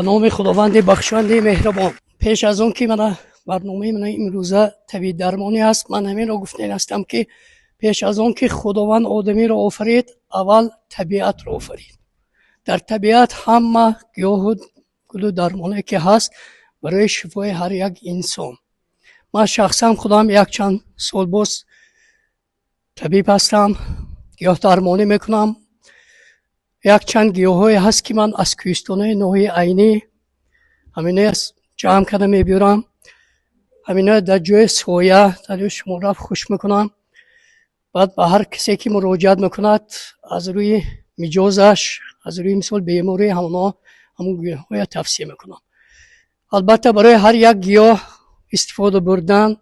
به نام خداوند بخشنده مهربان. پیش از اون که برنامه من امروزه طبیعت درمانی است، من همین را گفته هستم که پیش از اون که خداوند آدمی را آفرید، اول طبیعت را آفرید. در طبیعت همه گیاه و گل و درمانی که هست برای شفای هر یک انسان. من شخصا خودم یک چند سال باز طبیب هستم، گیاه درمانی میکنم. یک چند گیاه های هست که من از کوهستان‌های ناحیه عینی همینه جمع کرده میبیارم، همینه در جای سایه در جای شما رفت خوش میکنم. بعد به هر کسی که مراجعت میکند از روی مجازش، از روی مثال بیماری همون گیاه های توصیه میکنم. البته برای هر یک گیاه استفاده بردن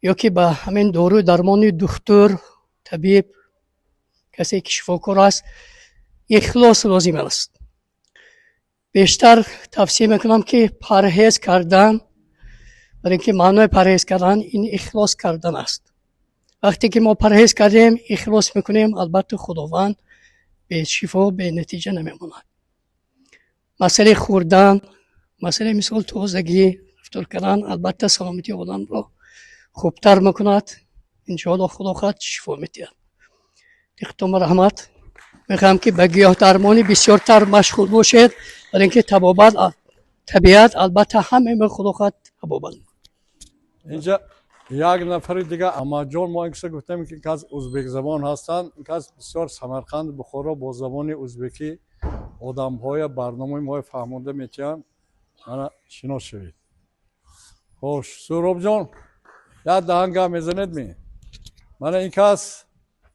یا که به همین دارو درمانی دکتر، طبیب، کسی که شفاکار است، اخلاص لازم است. بیشتر توصیه میکنم که پرهیز کردن، برای اینکه معنای پرهیز کردن این اخلاص کردن است. وقتی که ما پرهیز کردیم، اخلاص میکنیم، البته خداوند به شفا به نتیجه نمیموند. مسئله خوردن، مسئله مثال تازگی رفتار کردن، البته سلامتی آدم را خوبتر میکند. انشاءالله خدا خود شفا میدهد. دیختم رحمت میخوام که به گیاه درمانی بسیارتر مشغول باشید، برای اینکه طبیعت البته همه خدا خود طبابت. اینجا یک نفر دیگه اما جان ما اینکه گفتم که از ازبک زبان هستند، که از بسیار سمرقند بخارا با زبان ازبکی آدم های برنامه ما فهمونده میتونن انا شناس شوید. خوش سهراب جان یک دهنگه میزنید می من این کس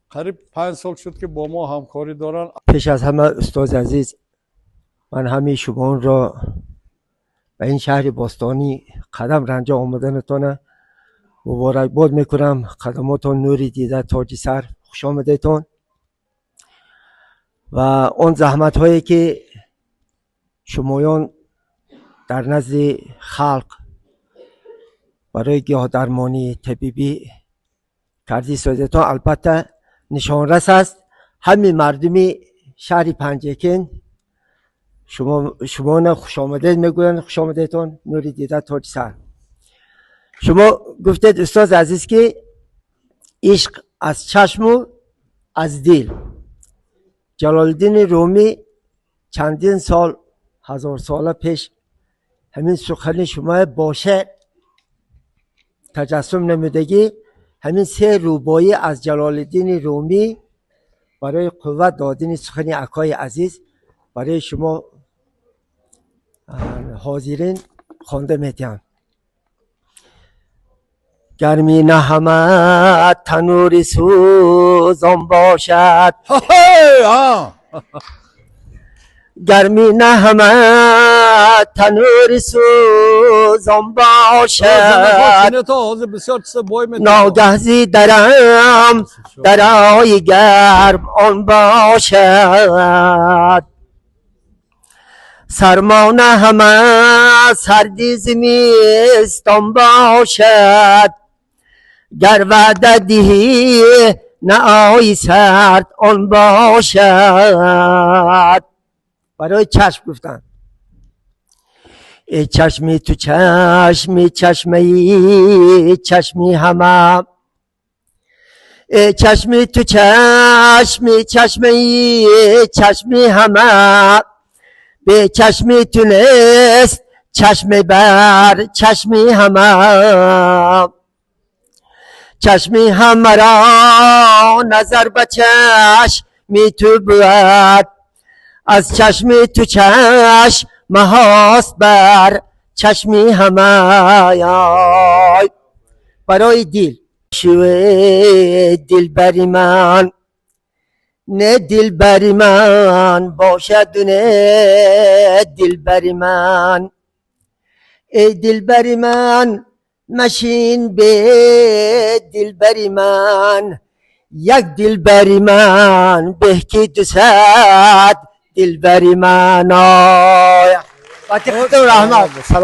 قریب 5 سال شد که با ما همکاری دارن. پیش از همه استاد عزیز، من همه شما را به این شهر باستانی قدم رنجا آمدنتان مبارکباد میکنم. قدماتان نوری دیده تاج سر، خوش آمدیتان. و آن زحمت هایی که شمایان در نزد خلق برای گیاه درمانی طبیبی کردی سازتان، البته نشان رس است. همین مردمی شهر پنجکین شما خوش آمدید میگوین. خوش آمدیتان، نوری دیده تاج سر. شما گفتید استاد عزیز که عشق از چشم و از دل. جلال الدین رومی چندین سال، 1000 سال پیش همین سخن شما باشه تجسم نمودگی، همین 3 روبایی از جلال الدین رومی برای قوت دادن سخن اکای عزیز برای شما حاضرین خوانده میتیم. گرمی نه همه تنور سوزان باشد، گرمی نه همه تنور سوزان باشد، ناگه زی درم درای گرم آن باشد. سرما نه همه سردی زمستان باشد، گر وعده دهی نه آی سرد آن باشد. برای چشم گفتن ای چشمی تو چشمی چشمی چشمی همه، ای چشمی تو چشمی چشمی چشمی همه، به چشمی تو نیست چشمی بر چشمی همه. چشمی همه را نظر به چشمی تو بود، از چشمی تو چشم هاست بر چشمی همه. برای دل شوی دل بری من، نه دل بری من باشد و نه دل بری من. ای دل بری من مشین به دل بری من، یک دل بری من به که 200 دل بری من. فاتحه رحمت. سلام.